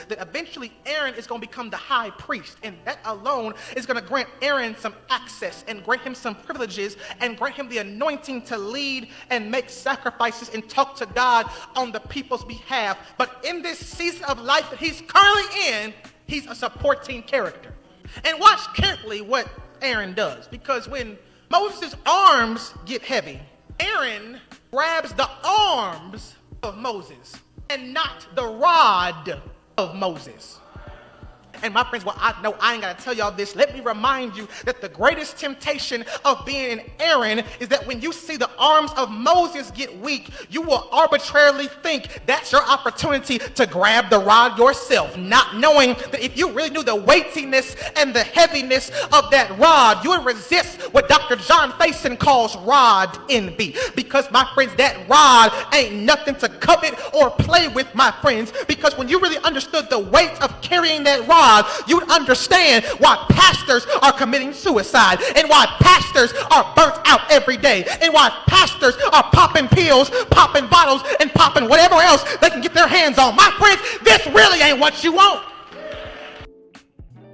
that eventually Aaron is going to become the high priest, and that alone is going to grant Aaron some access and grant him some privileges and grant him the anointing to lead and make sacrifices and talk to God on the people's behalf. But in this season of life that he's currently in, he's a supporting character. And watch carefully what Aaron does, because when Moses' arms get heavy, Aaron grabs the arms of Moses and not the rod of Moses. And my friends, well, I know I ain't got to tell y'all this. Let me remind you that the greatest temptation of being an Aaron is that when you see the arms of Moses get weak, you will arbitrarily think that's your opportunity to grab the rod yourself, not knowing that if you really knew the weightiness and the heaviness of that rod, you would resist what Dr. John Faison calls rod envy. Because, my friends, that rod ain't nothing to covet or play with, my friends, because when you really understood the weight of carrying that rod, you would understand why pastors are committing suicide and why pastors are burnt out every day and why pastors are popping pills, popping bottles, and popping whatever else they can get their hands on. My friends, this really ain't what you want.